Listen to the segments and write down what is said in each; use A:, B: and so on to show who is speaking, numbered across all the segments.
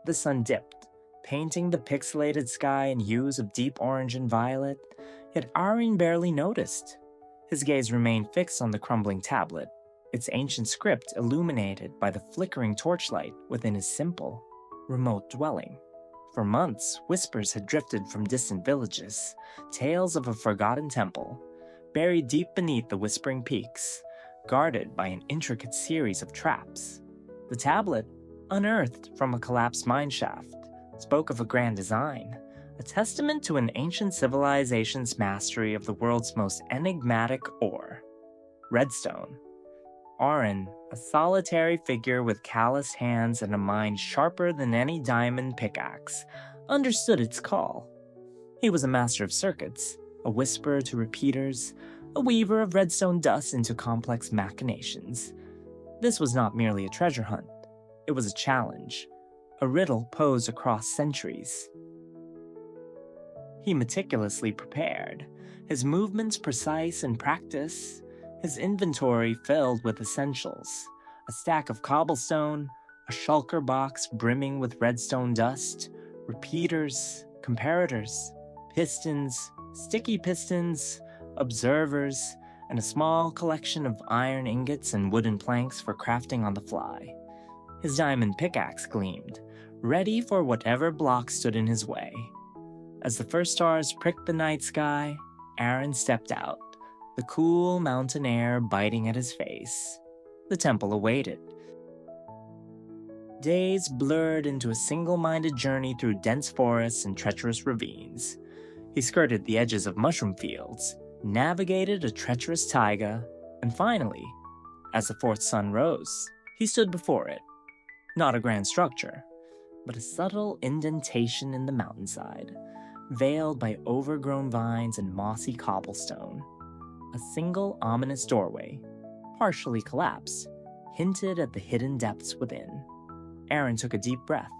A: the sun dipped, painting the pixelated sky in hues of deep orange and violet, yet Arin barely noticed. His gaze remained fixed on the crumbling tablet, its ancient script illuminated by the flickering torchlight within his simple, remote dwelling. For months, whispers had drifted from distant villages, tales of a forgotten temple, buried deep beneath the whispering peaks, guarded by an intricate series of traps. The tablet, unearthed from a collapsed mineshaft, spoke of a grand design, a testament to an ancient civilization's mastery of the world's most enigmatic ore, redstone. Arin, a solitary figure with calloused hands and a mind sharper than any diamond pickaxe, understood its call. He was a master of circuits, a whisperer to repeaters, a weaver of redstone dust into complex machinations. This was not merely a treasure hunt. It was a challenge, a riddle posed across centuries. He meticulously prepared, his movements precise in practice, his inventory filled with essentials, a stack of cobblestone, a shulker box brimming with redstone dust, repeaters, comparators, pistons, sticky pistons, observers, and a small collection of iron ingots and wooden planks for crafting on the fly. His diamond pickaxe gleamed, ready for whatever block stood in his way. As the first stars pricked the night sky, Arin stepped out, the cool mountain air biting at his face. The temple awaited. Days blurred into a single-minded journey through dense forests and treacherous ravines. He skirted the edges of mushroom fields, navigated a treacherous taiga, and finally, as the fourth sun rose, he stood before it. Not a grand structure, but a subtle indentation in the mountainside, veiled by overgrown vines and mossy cobblestone. A single ominous doorway, partially collapsed, hinted at the hidden depths within. Arin took a deep breath,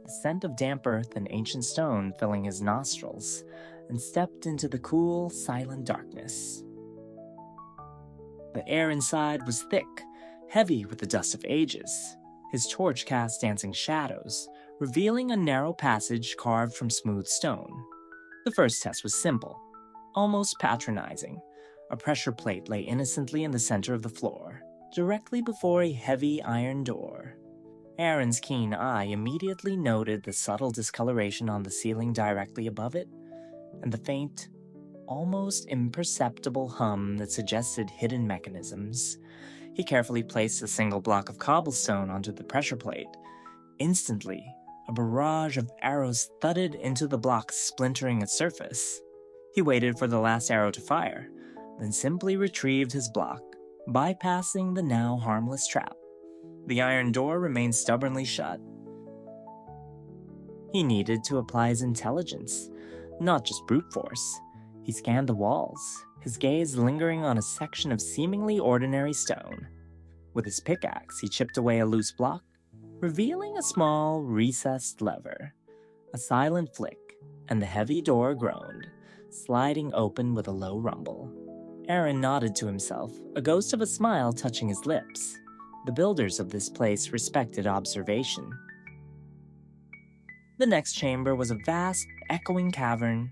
A: the scent of damp earth and ancient stone filling his nostrils, and stepped into the cool, silent darkness. The air inside was thick, heavy with the dust of ages. His torch cast dancing shadows, revealing a narrow passage carved from smooth stone. The first test was simple, almost patronizing. A pressure plate lay innocently in the center of the floor, directly before a heavy iron door. Arin's keen eye immediately noted the subtle discoloration on the ceiling directly above it, and the faint, almost imperceptible hum that suggested hidden mechanisms. He carefully placed a single block of cobblestone onto the pressure plate. Instantly, a barrage of arrows thudded into the block, splintering its surface. He waited for the last arrow to fire, then simply retrieved his block, bypassing the now harmless trap. The iron door remained stubbornly shut. He needed to apply his intelligence, not just brute force. He scanned the walls, his gaze lingering on a section of seemingly ordinary stone. With his pickaxe, he chipped away a loose block, revealing a small, recessed lever. A silent flick, and the heavy door groaned, sliding open with a low rumble. Arin nodded to himself, a ghost of a smile touching his lips. The builders of this place respected observation. The next chamber was a vast, echoing cavern,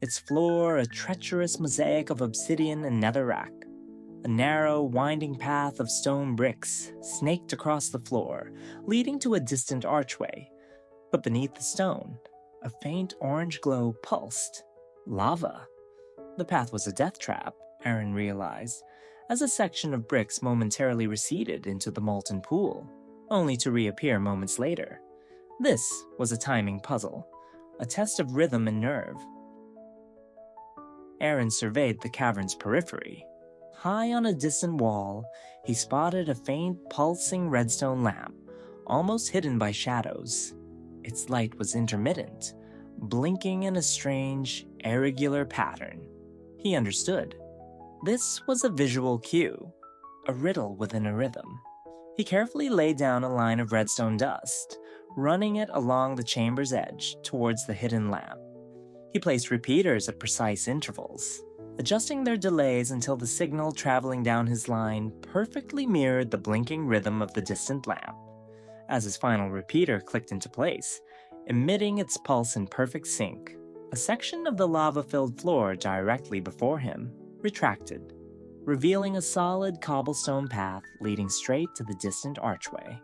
A: its floor a treacherous mosaic of obsidian and netherrack. A narrow, winding path of stone bricks snaked across the floor, leading to a distant archway. But beneath the stone, a faint orange glow pulsed. Lava. The path was a death trap, Arin realized, as a section of bricks momentarily receded into the molten pool, only to reappear moments later. This was a timing puzzle, a test of rhythm and nerve. Arin surveyed the cavern's periphery. High on a distant wall, he spotted a faint, pulsing redstone lamp, almost hidden by shadows. Its light was intermittent, blinking in a strange, irregular pattern. He understood. This was a visual cue, a riddle within a rhythm. He carefully laid down a line of redstone dust, running it along the chamber's edge towards the hidden lamp. He placed repeaters at precise intervals, adjusting their delays until the signal traveling down his line perfectly mirrored the blinking rhythm of the distant lamp. As his final repeater clicked into place, Emitting its pulse in perfect sync, a section of the lava-filled floor directly before him retracted, revealing a solid cobblestone path leading straight to the distant archway.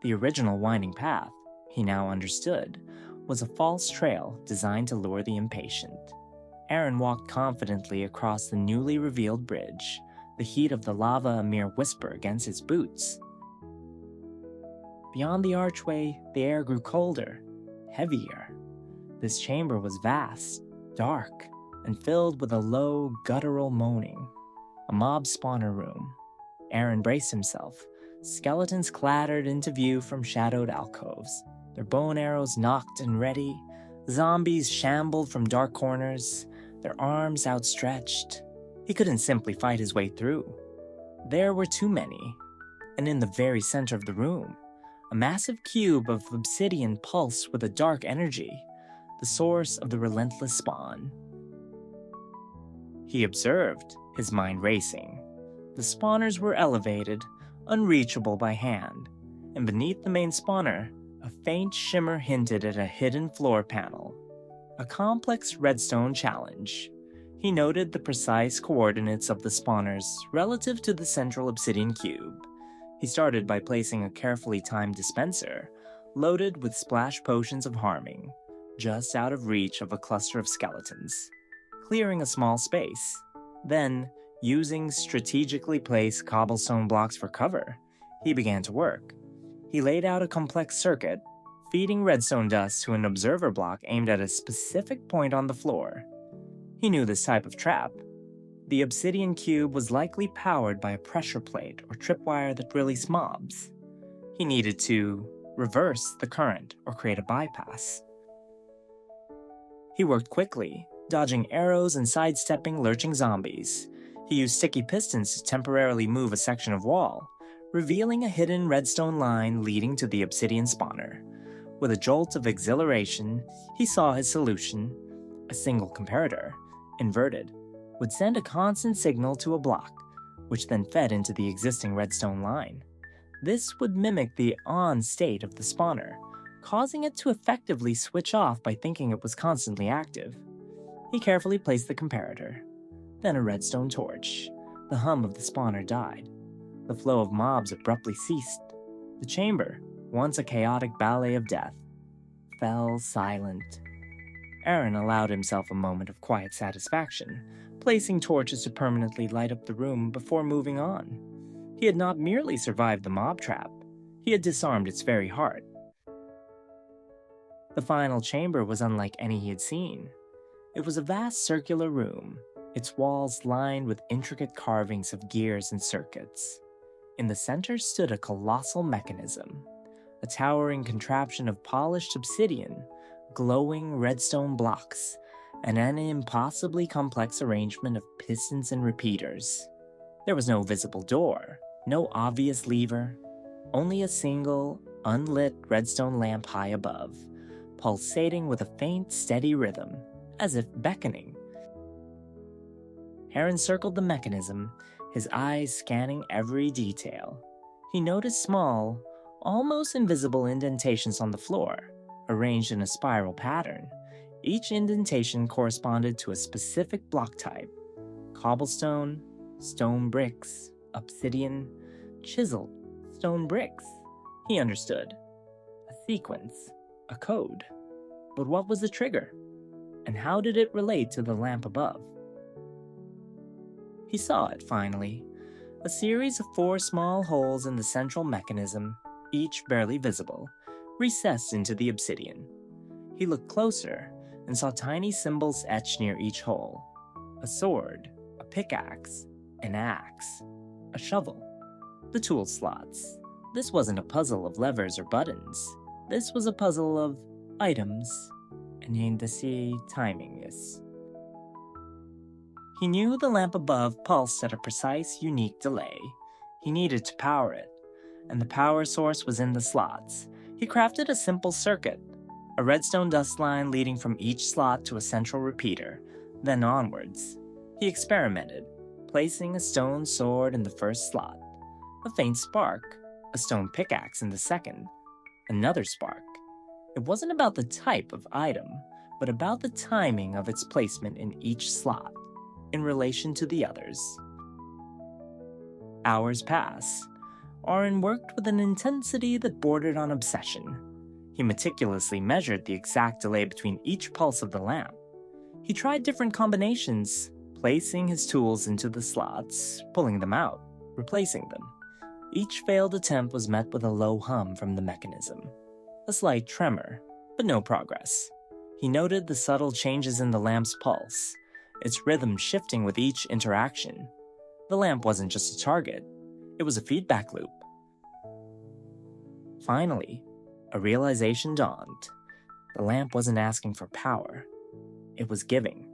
A: The original winding path, he now understood, was a false trail designed to lure the impatient. Arin walked confidently across the newly revealed bridge, the heat of the lava a mere whisper against his boots. Beyond the archway, the air grew colder, heavier. This chamber was vast, dark, and filled with a low, guttural moaning. A mob spawner room. Arin braced himself. Skeletons clattered into view from shadowed alcoves, their bow and arrows knocked and ready. Zombies shambled from dark corners, their arms outstretched. He couldn't simply fight his way through. There were too many. And in the very center of the room, a massive cube of obsidian pulsed with a dark energy, the source of the relentless spawn. He observed, his mind racing. The spawners were elevated, unreachable by hand, and beneath the main spawner, a faint shimmer hinted at a hidden floor panel. A complex redstone challenge. He noted the precise coordinates of the spawners relative to the central obsidian cube. He started by placing a carefully timed dispenser, loaded with splash potions of harming, just out of reach of a cluster of skeletons, clearing a small space. Then, using strategically placed cobblestone blocks for cover, he began to work. He laid out a complex circuit, feeding redstone dust to an observer block aimed at a specific point on the floor. He knew this type of trap. The obsidian cube was likely powered by a pressure plate or tripwire that released mobs. He needed to reverse the current or create a bypass. He worked quickly, dodging arrows and sidestepping lurching zombies. He used sticky pistons to temporarily move a section of wall, revealing a hidden redstone line leading to the obsidian spawner. With a jolt of exhilaration, he saw his solution. A single comparator, inverted, would send a constant signal to a block, which then fed into the existing redstone line. This would mimic the on state of the spawner, causing it to effectively switch off by thinking it was constantly active. He carefully placed the comparator, then a redstone torch. The hum of the spawner died. The flow of mobs abruptly ceased. The chamber, once a chaotic ballet of death, fell silent. Arin allowed himself a moment of quiet satisfaction, placing torches to permanently light up the room before moving on. He had not merely survived the mob trap, he had disarmed its very heart. The final chamber was unlike any he had seen. It was a vast circular room, its walls lined with intricate carvings of gears and circuits. In the center stood a colossal mechanism, a towering contraption of polished obsidian, glowing redstone blocks, and an impossibly complex arrangement of pistons and repeaters. There was no visible door, no obvious lever, only a single, unlit redstone lamp high above, pulsating with a faint, steady rhythm, as if beckoning. Arin circled the mechanism, his eyes scanning every detail. He noticed small, almost invisible indentations on the floor, arranged in a spiral pattern. Each indentation corresponded to a specific block type: cobblestone, stone bricks, obsidian, chiseled stone bricks. He understood. A sequence, a code. But what was the trigger? And how did it relate to the lamp above? He saw it, finally. A series of 4 small holes in the central mechanism, each barely visible, recessed into the obsidian. He looked closer and saw tiny symbols etched near each hole. A sword, a pickaxe, an axe, a shovel. The tool slots. This wasn't a puzzle of levers or buttons. This was a puzzle of items, and indeci timingus. He knew the lamp above pulsed at a precise, unique delay. He needed to power it, and the power source was in the slots. He crafted a simple circuit, a redstone dust line leading from each slot to a central repeater, then onwards. He experimented, placing a stone sword in the first slot, a faint spark, a stone pickaxe in the second, another spark. It wasn't about the type of item, but about the timing of its placement in each slot, in relation to the others. Hours pass. Arin worked with an intensity that bordered on obsession. He meticulously measured the exact delay between each pulse of the lamp. He tried different combinations, placing his tools into the slots, pulling them out, replacing them. Each failed attempt was met with a low hum from the mechanism. A slight tremor, but no progress. He noted the subtle changes in the lamp's pulse, its rhythm shifting with each interaction. The lamp wasn't just a target, it was a feedback loop. Finally, a realization dawned. The lamp wasn't asking for power, it was giving.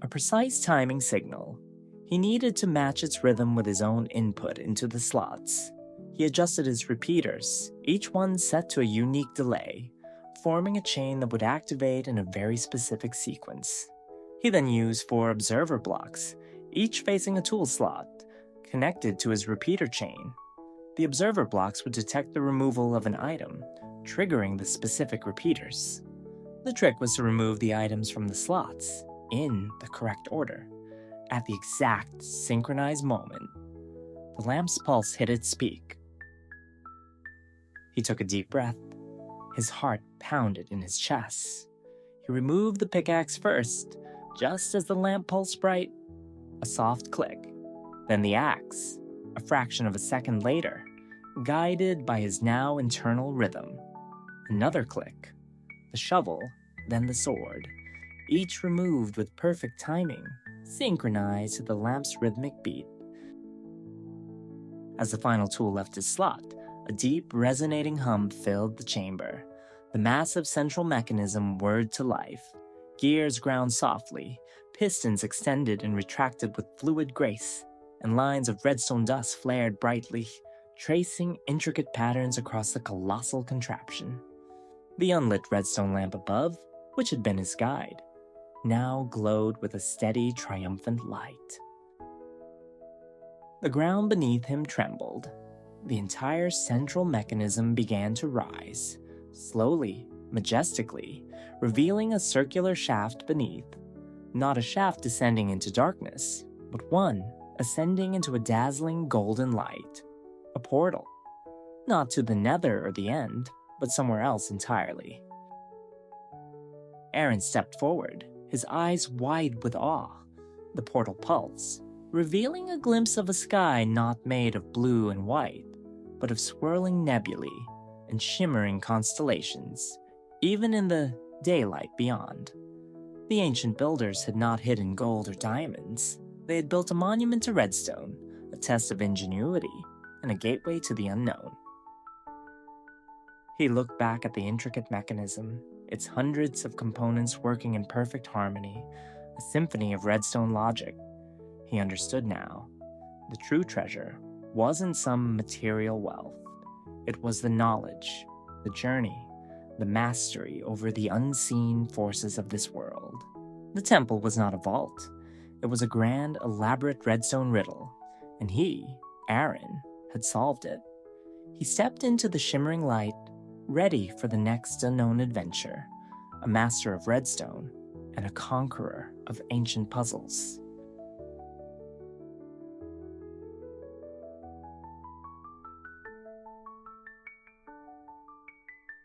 A: A precise timing signal. He needed to match its rhythm with his own input into the slots. He adjusted his repeaters, each one set to a unique delay, forming a chain that would activate in a very specific sequence. He then used 4 observer blocks, each facing a tool slot, connected to his repeater chain. The observer blocks would detect the removal of an item, triggering the specific repeaters. The trick was to remove the items from the slots, in the correct order, at the exact synchronized moment. The lamp's pulse hit its peak. He took a deep breath. His heart pounded in his chest. He removed the pickaxe first, just as the lamp pulsed bright. A soft click. Then the axe, a fraction of a second later, guided by his now internal rhythm. Another click. The shovel, then the sword, each removed with perfect timing, synchronized to the lamp's rhythmic beat. As the final tool left his slot, a deep, resonating hum filled the chamber. The massive central mechanism whirred to life. Gears ground softly, pistons extended and retracted with fluid grace, and lines of redstone dust flared brightly, tracing intricate patterns across the colossal contraption. The unlit redstone lamp above, which had been his guide, now glowed with a steady, triumphant light. The ground beneath him trembled. The entire central mechanism began to rise, slowly, majestically, revealing a circular shaft beneath. Not a shaft descending into darkness, but one ascending into a dazzling golden light. A portal. Not to the nether or the end, but somewhere else entirely. Arin stepped forward, his eyes wide with awe. The portal pulsed, revealing a glimpse of a sky not made of blue and white, but of swirling nebulae and shimmering constellations, even in the daylight beyond. The ancient builders had not hidden gold or diamonds. They had built a monument to redstone, a test of ingenuity, and a gateway to the unknown. He looked back at the intricate mechanism, its hundreds of components working in perfect harmony, a symphony of redstone logic. He understood now. The true treasure wasn't some material wealth. It was the knowledge, the journey, the mastery over the unseen forces of this world. The temple was not a vault. It was a grand, elaborate redstone riddle, and he, Arin, had solved it. He stepped into the shimmering light, ready for the next unknown adventure, a master of redstone and a conqueror of ancient puzzles.